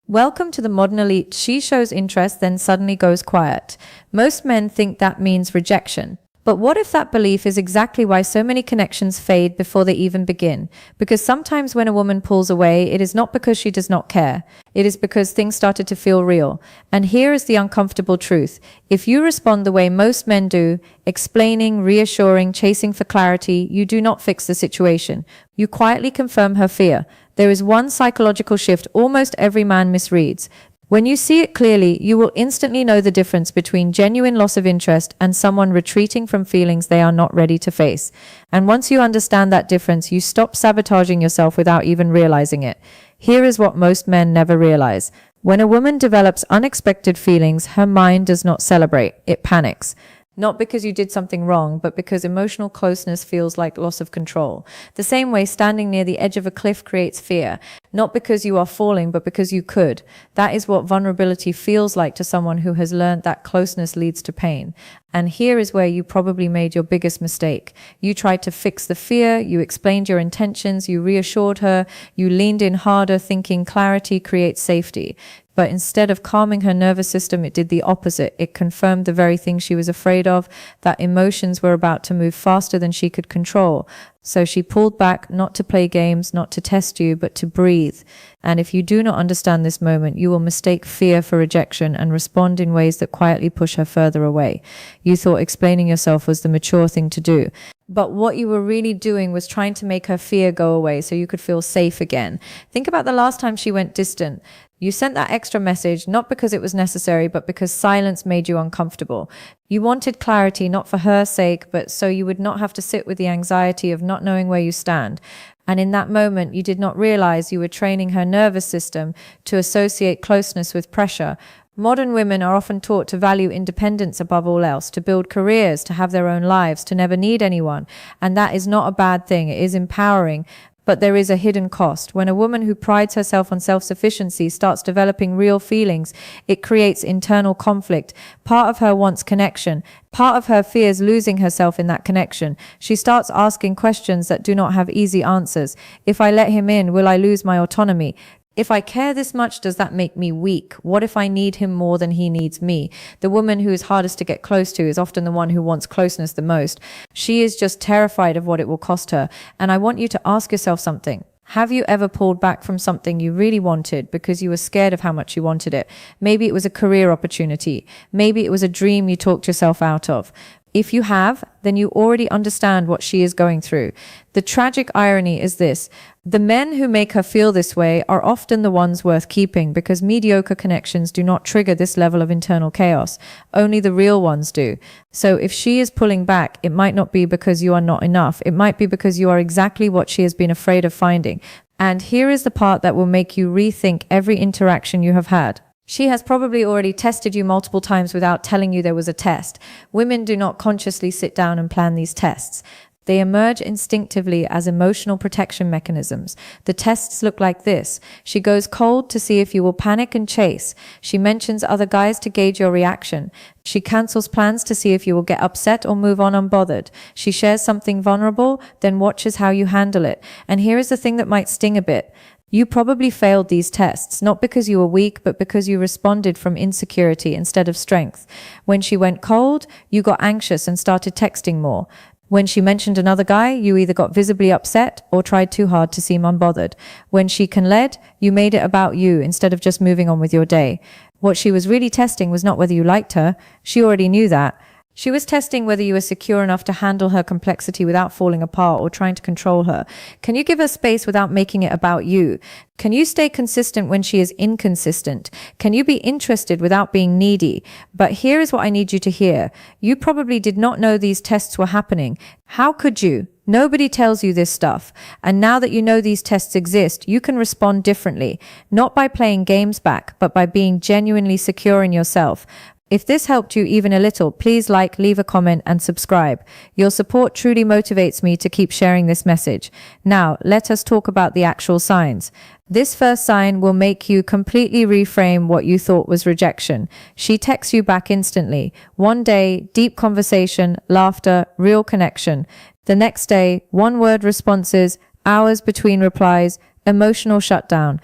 Welcome to the modern elite. She shows interest, then suddenly goes quiet. Most men think that means rejection. But what if that belief is exactly why so many connections fade before they even begin? Because sometimes when a woman pulls away, it is not because she does not care. It is because things started to feel real. And here is the uncomfortable truth. If you respond the way most men do, explaining, reassuring, chasing for clarity, you do not fix the situation. You quietly confirm her fear. There is one psychological shift almost every man misreads. When you see it clearly, you will instantly know the difference between genuine loss of interest and someone retreating from feelings they are not ready to face. And once you understand that difference, you stop sabotaging yourself without even realizing it. Here is what most men never realize. When a woman develops unexpected feelings, her mind does not celebrate, it panics. Not because you did something wrong, but because emotional closeness feels like loss of control. The same way standing near the edge of a cliff creates fear, not because you are falling, but because you could. That is what vulnerability feels like to someone who has learned that closeness leads to pain. And here is where you probably made your biggest mistake. You tried to fix the fear, you explained your intentions, you reassured her, you leaned in harder, thinking clarity creates safety. But instead of calming her nervous system, it did the opposite. It confirmed the very thing she was afraid of, that emotions were about to move faster than she could control. So she pulled back, not to play games, not to test you, but to breathe. And if you do not understand this moment, you will mistake fear for rejection and respond in ways that quietly push her further away. You thought explaining yourself was the mature thing to do. But what you were really doing was trying to make her fear go away so you could feel safe again. Think about the last time she went distant. You sent that extra message, not because it was necessary, but because silence made you uncomfortable. You wanted clarity, not for her sake, but so you would not have to sit with the anxiety of not knowing where you stand. And in that moment, you did not realize you were training her nervous system to associate closeness with pressure. Modern women are often taught to value independence above all else, to build careers, to have their own lives, to never need anyone. And that is not a bad thing. It is empowering. But there is a hidden cost. When a woman who prides herself on self-sufficiency starts developing real feelings, it creates internal conflict. Part of her wants connection. Part of her fears losing herself in that connection. She starts asking questions that do not have easy answers. If I let him in, will I lose my autonomy? If I care this much, does that make me weak? What if I need him more than he needs me? The woman who is hardest to get close to is often the one who wants closeness the most. She is just terrified of what it will cost her. And I want you to ask yourself something. Have you ever pulled back from something you really wanted because you were scared of how much you wanted it? Maybe it was a career opportunity. Maybe it was a dream you talked yourself out of. If you have, then you already understand what she is going through. The tragic irony is this. The men who make her feel this way are often the ones worth keeping because mediocre connections do not trigger this level of internal chaos. Only the real ones do. So if she is pulling back, it might not be because you are not enough. It might be because you are exactly what she has been afraid of finding. And here is the part that will make you rethink every interaction you have had. She has probably already tested you multiple times without telling you there was a test. Women do not consciously sit down and plan these tests. They emerge instinctively as emotional protection mechanisms. The tests look like this. She goes cold to see if you will panic and chase. She mentions other guys to gauge your reaction. She cancels plans to see if you will get upset or move on unbothered. She shares something vulnerable, then watches how you handle it. And here is the thing that might sting a bit. You probably failed these tests, not because you were weak, but because you responded from insecurity instead of strength. When she went cold, you got anxious and started texting more. When she mentioned another guy, you either got visibly upset or tried too hard to seem unbothered. When she led, you made it about you instead of just moving on with your day. What she was really testing was not whether you liked her. She already knew that. She was testing whether you were secure enough to handle her complexity without falling apart or trying to control her. Can you give her space without making it about you? Can you stay consistent when she is inconsistent? Can you be interested without being needy? But here is what I need you to hear. You probably did not know these tests were happening. How could you? Nobody tells you this stuff. And now that you know these tests exist, you can respond differently, not by playing games back, but by being genuinely secure in yourself. If this helped you even a little, please like, leave a comment, and subscribe. Your support truly motivates me to keep sharing this message. Now, let us talk about the actual signs. This first sign will make you completely reframe what you thought was rejection. She texts you back instantly. One day, deep conversation, laughter, real connection. The next day, one-word responses, hours between replies, emotional shutdown.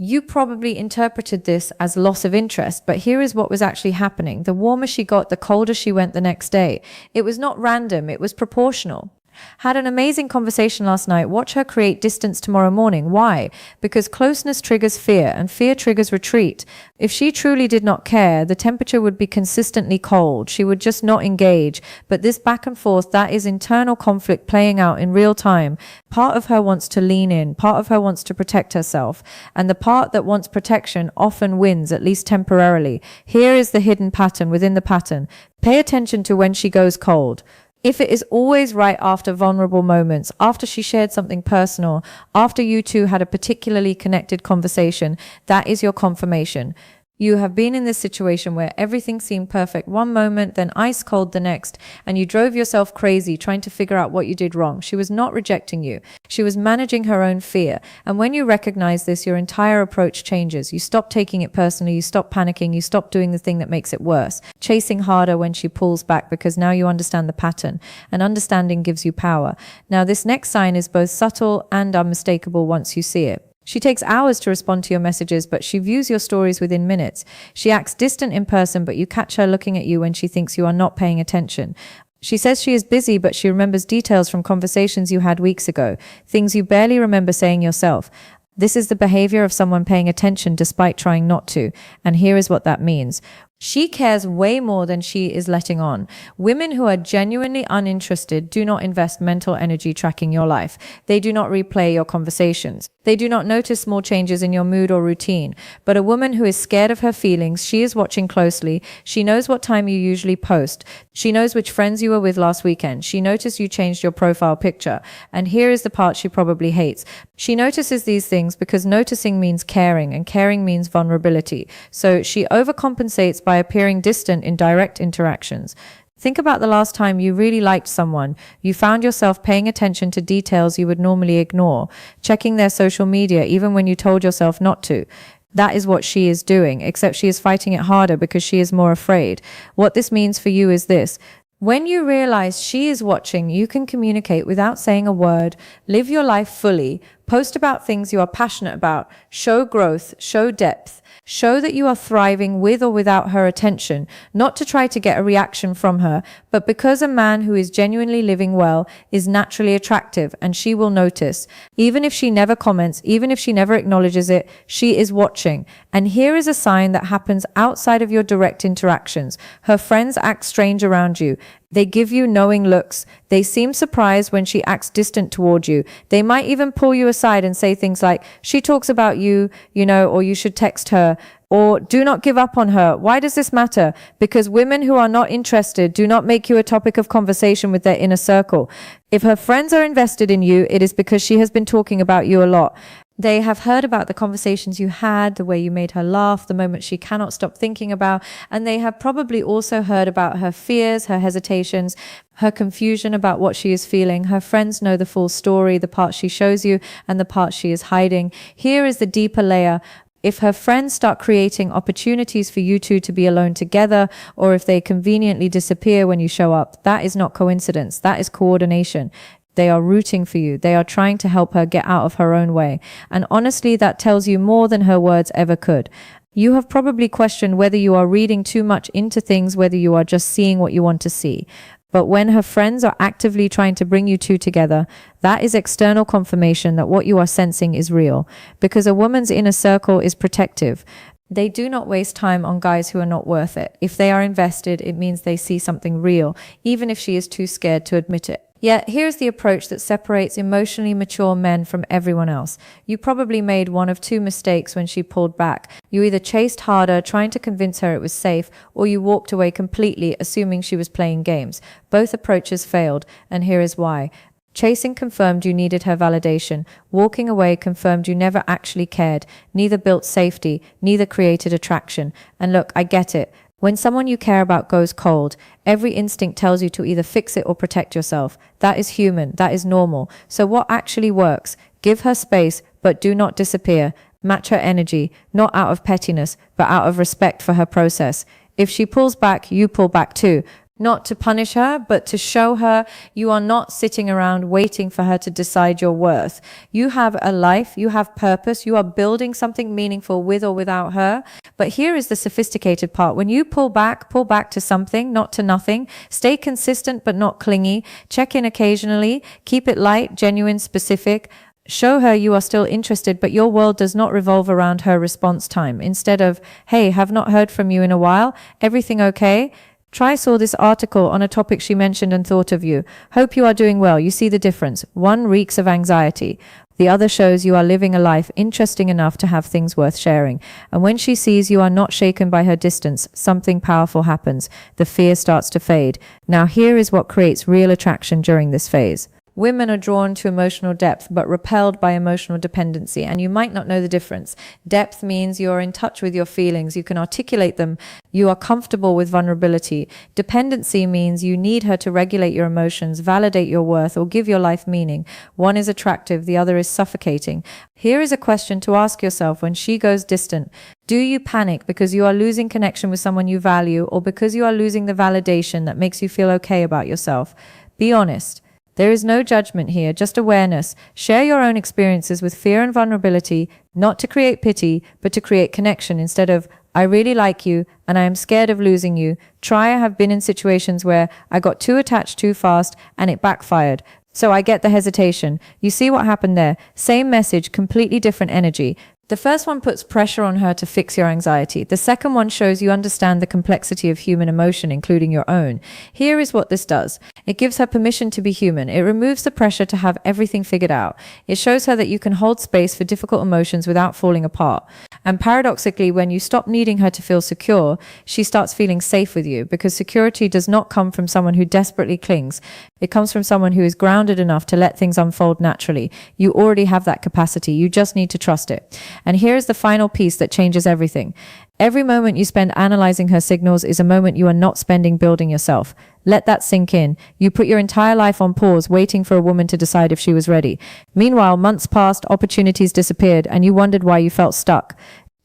You probably interpreted this as loss of interest, but here is what was actually happening. The warmer she got, the colder she went the next day. It was not random, it was proportional. Had an amazing conversation last night. Watch her create distance tomorrow morning. Why? Because closeness triggers fear, and fear triggers retreat. If she truly did not care, the temperature would be consistently cold. She would just not engage. But this back and forth, that is internal conflict playing out in real time. Part of her wants to lean in. Part of her wants to protect herself. And the part that wants protection often wins, at least temporarily. Here is the hidden pattern within the pattern. Pay attention to when she goes cold. If it is always right after vulnerable moments, after she shared something personal, after you two had a particularly connected conversation, that is your confirmation. You have been in this situation where everything seemed perfect one moment, then ice cold the next, and you drove yourself crazy trying to figure out what you did wrong. She was not rejecting you. She was managing her own fear. And when you recognize this, your entire approach changes. You stop taking it personally. You stop panicking. You stop doing the thing that makes it worse. Chasing harder when she pulls back, because now you understand the pattern. And understanding gives you power. Now, this next sign is both subtle and unmistakable once you see it. She takes hours to respond to your messages, but she views your stories within minutes. She acts distant in person, but you catch her looking at you when she thinks you are not paying attention. She says she is busy, but she remembers details from conversations you had weeks ago, things you barely remember saying yourself. This is the behavior of someone paying attention despite trying not to. And here is what that means. She cares way more than she is letting on. Women who are genuinely uninterested do not invest mental energy tracking your life. They do not replay your conversations. They do not notice small changes in your mood or routine. But a woman who is scared of her feelings, she is watching closely. She knows what time you usually post. She knows which friends you were with last weekend. She noticed you changed your profile picture. And here is the part she probably hates. She notices these things because noticing means caring, and caring means vulnerability. So she overcompensates by appearing distant in direct interactions. Think about the last time you really liked someone. You found yourself paying attention to details you would normally ignore, checking their social media even when you told yourself not to. That is what she is doing, except she is fighting it harder because she is more afraid. What this means for you is this. When you realize she is watching, you can communicate without saying a word, live your life fully, post about things you are passionate about, show growth, show depth, show that you are thriving with or without her attention, not to try to get a reaction from her, but because a man who is genuinely living well is naturally attractive, and she will notice. Even if she never comments, even if she never acknowledges it, she is watching. And here is a sign that happens outside of your direct interactions. Her friends act strange around you. They give you knowing looks. They seem surprised when she acts distant toward you. They might even pull you aside and say things like, she talks about you, or you should text her, or do not give up on her. Why does this matter? Because women who are not interested do not make you a topic of conversation with their inner circle. If her friends are invested in you, it is because she has been talking about you a lot. They have heard about the conversations you had, the way you made her laugh, the moments she cannot stop thinking about, and they have probably also heard about her fears, her hesitations, her confusion about what she is feeling. Her friends know the full story, the part she shows you and the part she is hiding. Here is the deeper layer. If her friends start creating opportunities for you two to be alone together, or if they conveniently disappear when you show up, that is not coincidence. That is coordination. They are rooting for you. They are trying to help her get out of her own way. And honestly, that tells you more than her words ever could. You have probably questioned whether you are reading too much into things, whether you are just seeing what you want to see. But when her friends are actively trying to bring you two together, that is external confirmation that what you are sensing is real. Because a woman's inner circle is protective. They do not waste time on guys who are not worth it. If they are invested, it means they see something real, even if she is too scared to admit it. Yet, here's the approach that separates emotionally mature men from everyone else. You probably made one of two mistakes when she pulled back. You either chased harder, trying to convince her it was safe, or you walked away completely, assuming she was playing games. Both approaches failed, and here is why. Chasing confirmed you needed her validation. Walking away confirmed you never actually cared. Neither built safety, neither created attraction. And look, I get it. When someone you care about goes cold, every instinct tells you to either fix it or protect yourself. That is human. That is normal. So what actually works? Give her space, but do not disappear. Match her energy, not out of pettiness, but out of respect for her process. If she pulls back, you pull back too. not to punish her, but to show her you are not sitting around waiting for her to decide your worth. You have a life, you have purpose, you are building something meaningful with or without her. But here is the sophisticated part. When you pull back to something, not to nothing. Stay consistent but not clingy. Check in occasionally. Keep it light, genuine, specific. Show her you are still interested, but your world does not revolve around her response time. Instead of, hey, have not heard from you in a while. Everything okay? Try saw this article on a topic she mentioned and thought of you. Hope you are doing well. You see the difference. One reeks of anxiety. The other shows you are living a life interesting enough to have things worth sharing. And when she sees you are not shaken by her distance, something powerful happens. The fear starts to fade. Now here is what creates real attraction during this phase. Women are drawn to emotional depth but repelled by emotional dependency, and you might not know the difference. Depth means you're in touch with your feelings, you can articulate them, you are comfortable with vulnerability. Dependency means you need her to regulate your emotions, validate your worth, or give your life meaning. One is attractive, the other is suffocating. Here is a question to ask yourself when she goes distant. Do you panic because you are losing connection with someone you value, or because you are losing the validation that makes you feel okay about yourself? Be honest. There is no judgment here, just awareness. Share your own experiences with fear and vulnerability, not to create pity, but to create connection instead of, I really like you and I am scared of losing you. I have been in situations where I got too attached too fast and it backfired. So I get the hesitation. You see what happened there? Same message, completely different energy. The first one puts pressure on her to fix your anxiety. The second one shows you understand the complexity of human emotion, including your own. Here is what this does. It gives her permission to be human. It removes the pressure to have everything figured out. It shows her that you can hold space for difficult emotions without falling apart. And paradoxically, when you stop needing her to feel secure, she starts feeling safe with you, because security does not come from someone who desperately clings. It comes from someone who is grounded enough to let things unfold naturally. You already have that capacity. You just need to trust it. And here's the final piece that changes everything. Every moment you spend analyzing her signals is a moment you are not spending building yourself. Let that sink in. You put your entire life on pause, waiting for a woman to decide if she was ready. Meanwhile, months passed, opportunities disappeared, and you wondered why you felt stuck.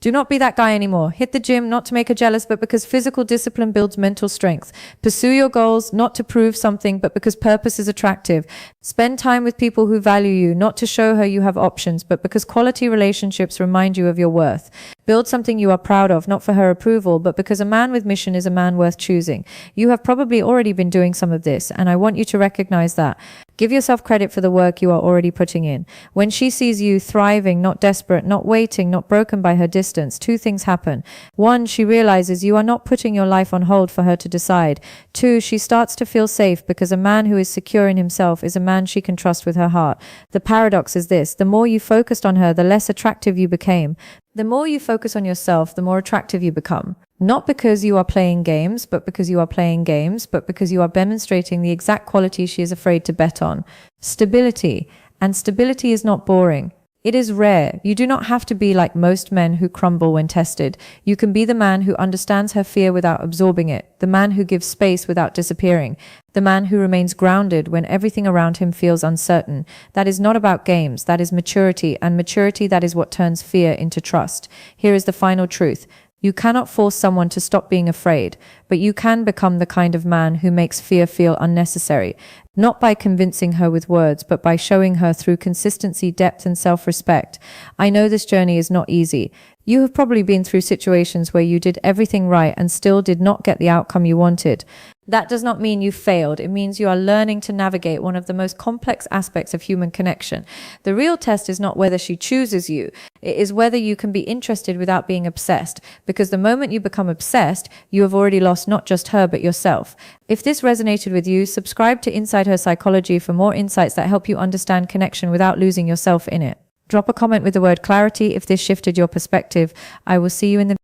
Do not be that guy anymore. Hit the gym, not to make her jealous, but because physical discipline builds mental strength. Pursue your goals, not to prove something, but because purpose is attractive. Spend time with people who value you, not to show her you have options, but because quality relationships remind you of your worth. Build something you are proud of, not for her approval, but because a man with mission is a man worth choosing. You have probably already been doing some of this, and I want you to recognize that. Give yourself credit for the work you are already putting in. When she sees you thriving, not desperate, not waiting, not broken by her distance, two things happen. One, she realizes you are not putting your life on hold for her to decide. Two, she starts to feel safe because a man who is secure in himself is a man she can trust with her heart. The paradox is this: the more you focused on her, the less attractive you became. The more you focus on yourself, the more attractive you become. Not because you are playing games, but because you are playing games, but because you are demonstrating the exact quality she is afraid to bet on. Stability. And stability is not boring. It is rare. You do not have to be like most men who crumble when tested. You can be the man who understands her fear without absorbing it, the man who gives space without disappearing, the man who remains grounded when everything around him feels uncertain. That is not about games. That is maturity, and maturity, that is what turns fear into trust. Here is the final truth. You cannot force someone to stop being afraid, but you can become the kind of man who makes fear feel unnecessary, not by convincing her with words, but by showing her through consistency, depth, and self-respect. I know this journey is not easy. You have probably been through situations where you did everything right and still did not get the outcome you wanted. That does not mean you failed. It means you are learning to navigate one of the most complex aspects of human connection. The real test is not whether she chooses you. It is whether you can be interested without being obsessed. Because the moment you become obsessed, you have already lost not just her, but yourself. If this resonated with you, subscribe to Inside Her Psychology for more insights that help you understand connection without losing yourself in it. Drop a comment with the word clarity if this shifted your perspective. I will see you in the